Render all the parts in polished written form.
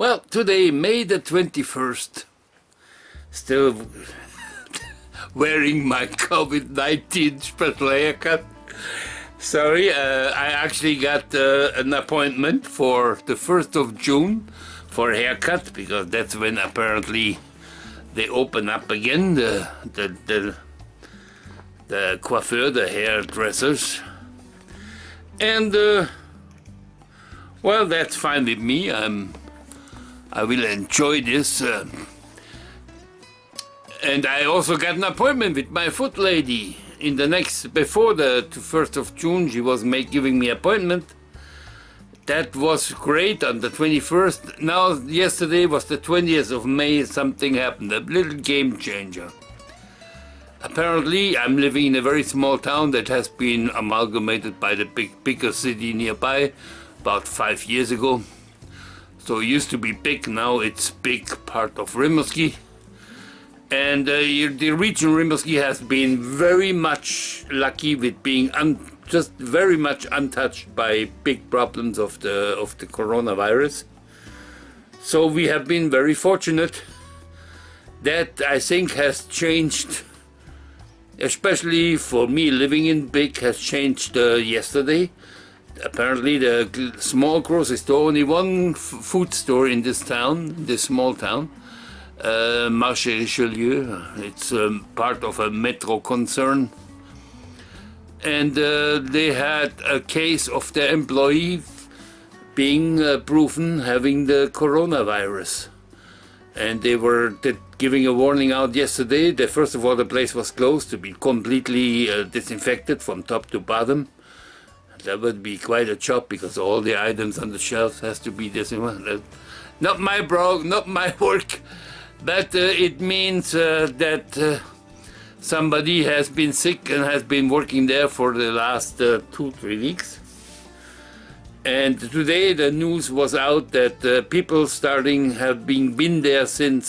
Well, today, May the 21st, still wearing my COVID-19 special haircut. Sorry, I actually got an appointment for the 1st of June for a haircut, because that's when apparently they open up again, the coiffeur, the hairdressers. And, well, that's fine with me. I will enjoy this. And I also got an appointment with my foot lady in the before the 1st of June. She was giving me appointment. That was great on the 21st. Now, yesterday was the 20th of May. Something happened, a little game changer. Apparently, I'm living in a very small town that has been amalgamated by the bigger city nearby about 5 years ago. So it used to be big, now it's big part of Rimouski. And the region Rimouski has been very much lucky with being just very much untouched by big problems of the coronavirus. So we have been very fortunate. That, I think, has changed, especially for me living in big, has changed yesterday. Apparently the small grocery store, only one food store in this town, this small town, Marché Richelieu. It's part of a metro concern. And they had a case of their employee being proven having the coronavirus. And they were giving a warning out yesterday that first of all the place was closed to be completely disinfected from top to bottom. That would be quite a job, because all the items on the shelves has to be disinfected. Not my work, but it means that somebody has been sick and has been working there for the last 2-3 weeks. And today the news was out that people have been there shopping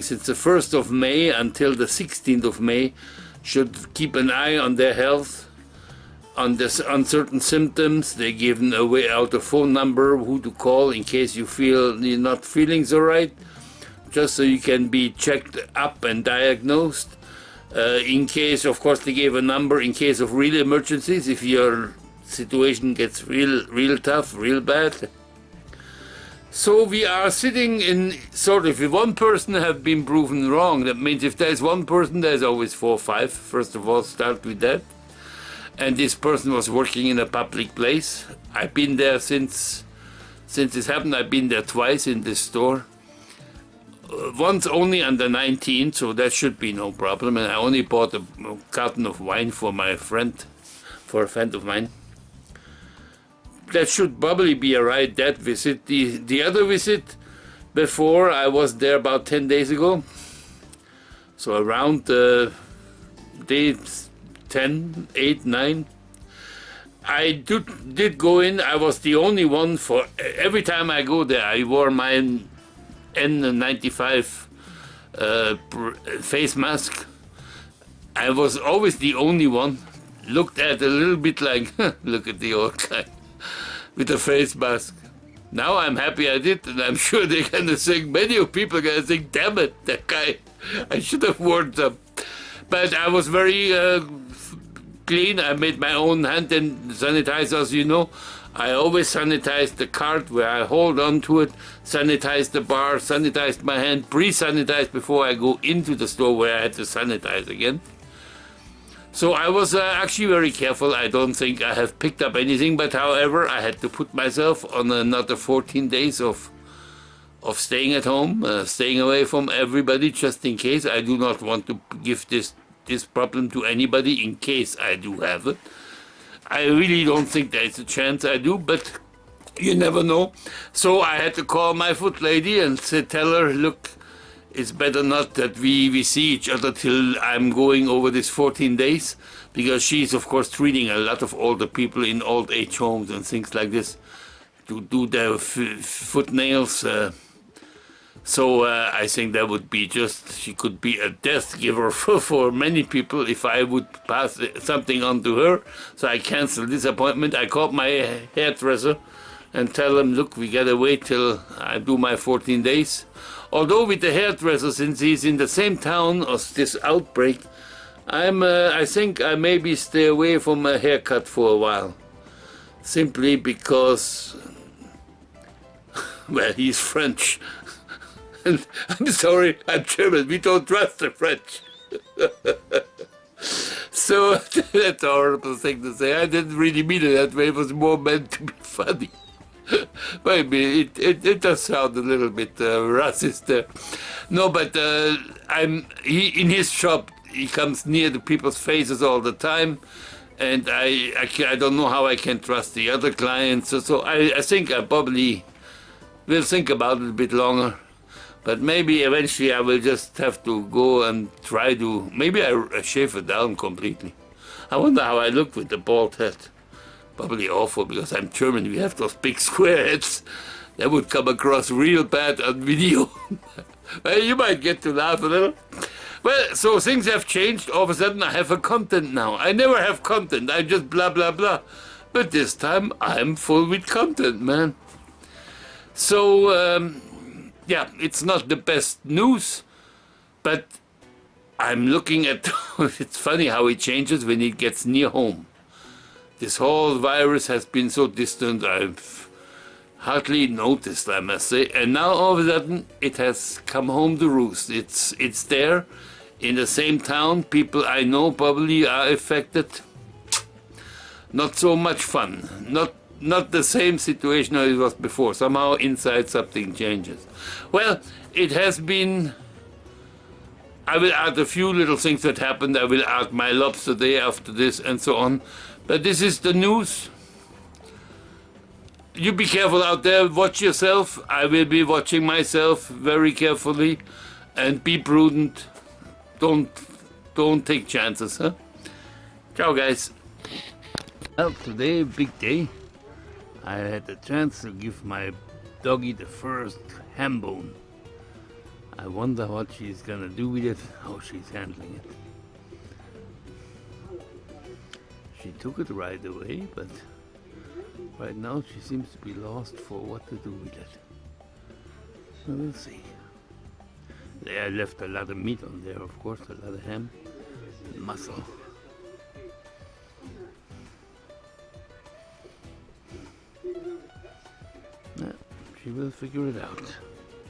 since the 1st of May until the 16th of May, should keep an eye on their health, on certain symptoms. They given away out a phone number who to call in case you feel you're not feeling so right, just so you can be checked up and diagnosed. In case, of course, they gave a number in case of real emergencies, if your situation gets real tough, real bad. So we are sitting in sort of, if one person have been proven wrong, that means if there's one person, there's always 4 or 5. First of all, start with that. And this person was working in a public place. I've been there since this happened. I've been there twice in this store. Once only on the 19th, so that should be no problem. And I only bought a carton of wine for a friend of mine. That should probably be a right, that visit. The other visit before, I was there about 10 days ago. So around day 10, 8, 9. I did go in. I was the only one for, every time I go there, I wore my N95 face mask. I was always the only one. Looked at a little bit like, look at the old guy with the face mask. Now I'm happy I did, and I'm sure they're going to think, many people are going to think, damn it, that guy, I should have worn them. But I was very clean. I made my own hand and sanitizers, you know. I always sanitize the cart where I hold on to it, sanitize the bar, sanitize my hand, pre-sanitize before I go into the store where I had to sanitize again. So I was actually very careful. I don't think I have picked up anything, but however, I had to put myself on another 14 days of staying at home, staying away from everybody, just in case. I do not want to give this problem to anybody in case I do have it. I really don't think there's a chance I do, but you never know. So I had to call my foot lady and tell her, look, it's better not that we see each other till I'm going over this 14 days, because she's, of course, treating a lot of older people in old age homes and things like this to do their foot nails. So I think that would be she could be a death giver for many people if I would pass something on to her. So I canceled this appointment. I called my hairdresser and tell them, look, we gotta wait till I do my 14 days. Although with the hairdresser, since he's in the same town as this outbreak, I think I maybe stay away from a haircut for a while. Simply because, well, he's French. And I'm sorry, I'm German, we don't trust the French. So that's a horrible thing to say. I didn't really mean it that way, it was more meant to be funny. Maybe it does sound a little bit racist there. No, but in his shop, he comes near to people's faces all the time, and I don't know how I can trust the other clients. So I think I probably will think about it a bit longer. But maybe eventually I will just have to go and try to, maybe I shave it down completely. I wonder how I look with the bald head. Probably awful, because I'm German, we have those big square heads. That would come across real bad on video. Well, you might get to laugh a little. Well, so things have changed. All of a sudden I have a content now. I never have content, I just blah blah blah. But this time I'm full with content, man. So, yeah, it's not the best news, but I'm looking at, it's funny how it changes when it gets near home. This whole virus has been so distant, I've hardly noticed, I must say. And now all of a sudden it has come home to roost. It's there in the same town. People I know probably are affected. Not so much fun. Not the same situation as it was before. Somehow inside something changes. Well, it has been... I will add a few little things that happened. I will add my lobster day after this and so on. But this is the news. You be careful out there. Watch yourself. I will be watching myself very carefully. And be prudent. Don't take chances, huh? Ciao, guys. Well, today, big day. I had the chance to give my doggy the first ham bone. I wonder what she's gonna do with it, how she's handling it. She took it right away, but right now she seems to be lost for what to do with it. So we'll see. I left a lot of meat on there, of course, a lot of ham and muscle. She will figure it out.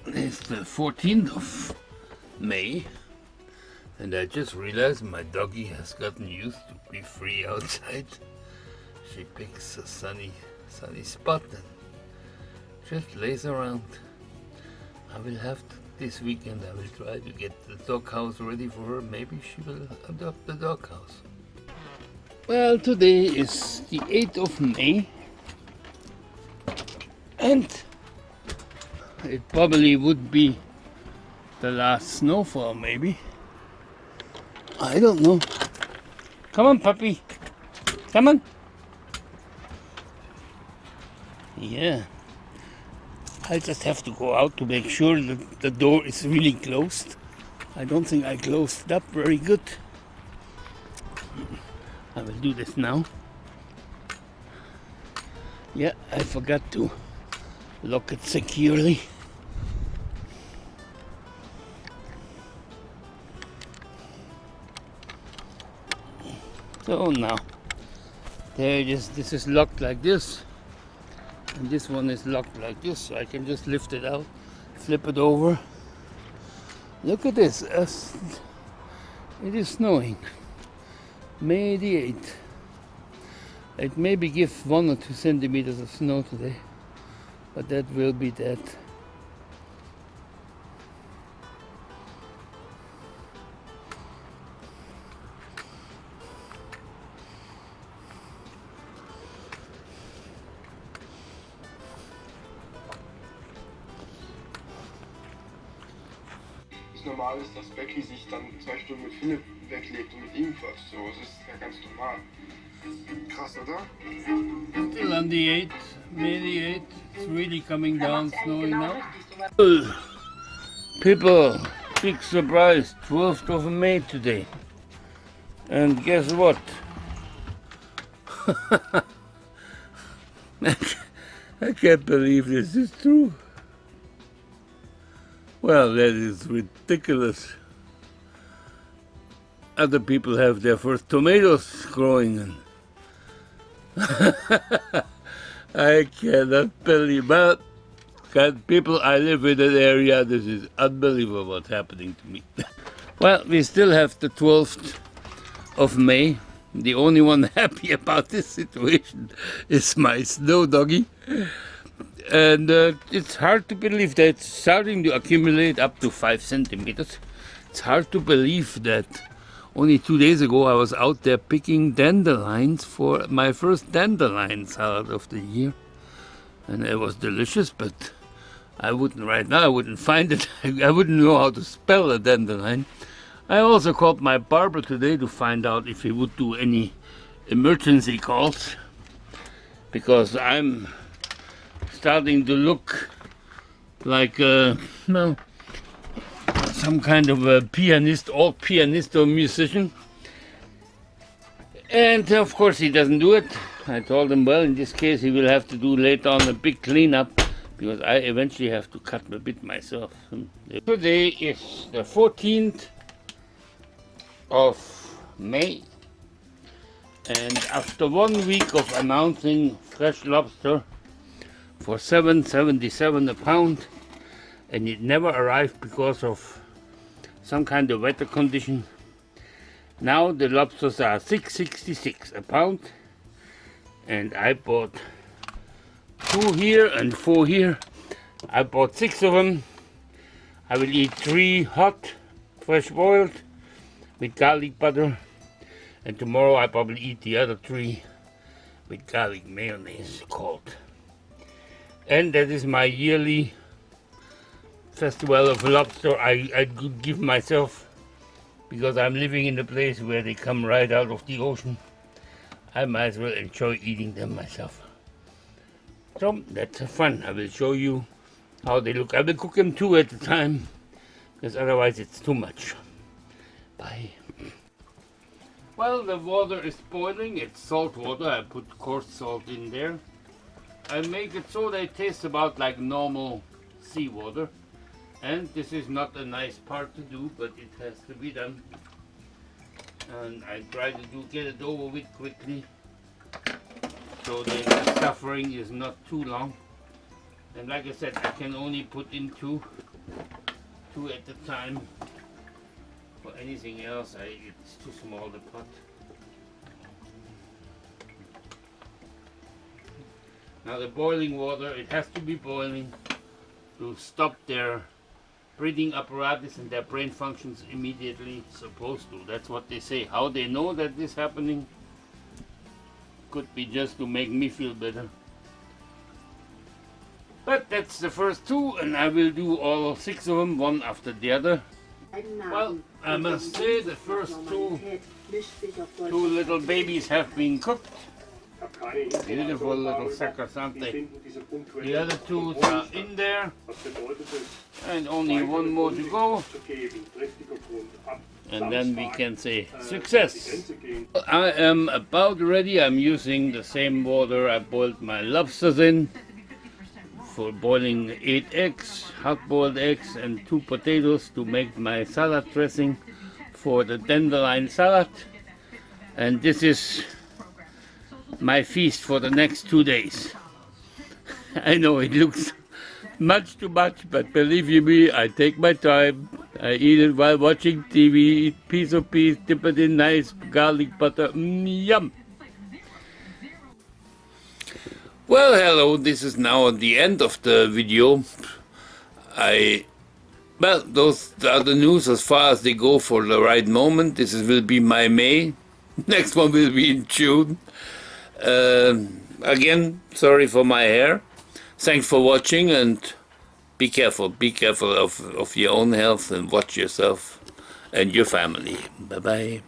It's the 14th of May, and I just realized my doggy has gotten used to be free outside. She picks a sunny spot and just lays around. I will have to, this weekend I will try to get the doghouse ready for her. Maybe she will adopt the doghouse. Well, today is the 8th of May, and it probably would be the last snowfall, maybe. I don't know. Come on, puppy. Come on. Yeah. I just have to go out to make sure that the door is really closed. I don't think I closed it up very good. I will do this now. Yeah, I forgot to lock it securely. So now, there it is. This is locked like this, and this one is locked like this, so I can just lift it out, flip it over. Look at this, it is snowing. May the 8th. It maybe give 1 or 2 centimeters of snow today, but that will be that. Normal ist, dass Becky sich dann 2 Stunden mit Philipp weglegt und mit ihm quatscht. So, das ist ja ganz normal. Krass, oder? Still on the 8th, May the 8th. It's really coming down, snowing now. People, big surprise, 12th of May today. And guess what? I can't believe this is true. Well, that is ridiculous. Other people have their first tomatoes growing. And I cannot believe that. People, I live in an area, this is unbelievable what's happening to me. Well, we still have the 12th of May. The only one happy about this situation is my snow doggy. And it's hard to believe that it's starting to accumulate up to 5 centimeters. It's hard to believe that only 2 days ago I was out there picking dandelions for my first dandelion salad of the year. And it was delicious, but I wouldn't right now, I wouldn't find it. I wouldn't know how to spell a dandelion. I also called my barber today to find out if he would do any emergency calls, because I'm starting to look like well, some kind of a pianist, old pianist or musician. And of course he doesn't do it. I told him, well, in this case he will have to do later on a big cleanup, because I eventually have to cut a bit myself. Today is the 14th of May, and after 1 week of announcing fresh lobster for $7.77 a pound, and it never arrived because of some kind of weather condition, now the lobsters are $6.66 a pound, and I bought 2 here and 4 here. I bought 6 of them. I will eat 3 hot, fresh boiled with garlic butter, and tomorrow I probably eat the other 3 with garlic mayonnaise cold. And that is my yearly festival of lobster I could give myself, because I'm living in a place where they come right out of the ocean. I might as well enjoy eating them myself. So that's fun. I will show you how they look. I will cook them 2 at a time, because otherwise it's too much. Bye. Well, the water is boiling. It's salt water. I put coarse salt in there. I make it so they taste about like normal seawater. And this is not a nice part to do, but it has to be done. And I try to get it over with quickly, so the suffering is not too long. And like I said, I can only put in two at a time. For anything else, it's too small, the pot. Now the boiling water, it has to be boiling to stop their breathing apparatus and their brain functions immediately. Supposed to. That's what they say. How they know that this is happening could be just to make me feel better. But that's the first 2, and I will do all 6 of them, one after the other. Well, I must say the first 2 little babies have been cooked. Beautiful little suckers, aren't they? The other 2 are in there, and only 1 more to go, and then we can say success. I am about ready. I'm using the same water I boiled my lobsters in, for boiling 8 eggs, hard-boiled eggs, and 2 potatoes to make my salad dressing for the dandelion salad. And this is my feast for the next 2 days. I know it looks much too much, but believe you me, I take my time. I eat it while watching TV, eat piece of piece, dip it in nice garlic butter. Yum! Well, hello, this is now the end of the video. Well, those are the news as far as they go for the right moment. This will be my May. Next one will be in June. Again, sorry for my hair. Thanks for watching, and be careful. Be careful of your own health, and watch yourself and your family. Bye-bye.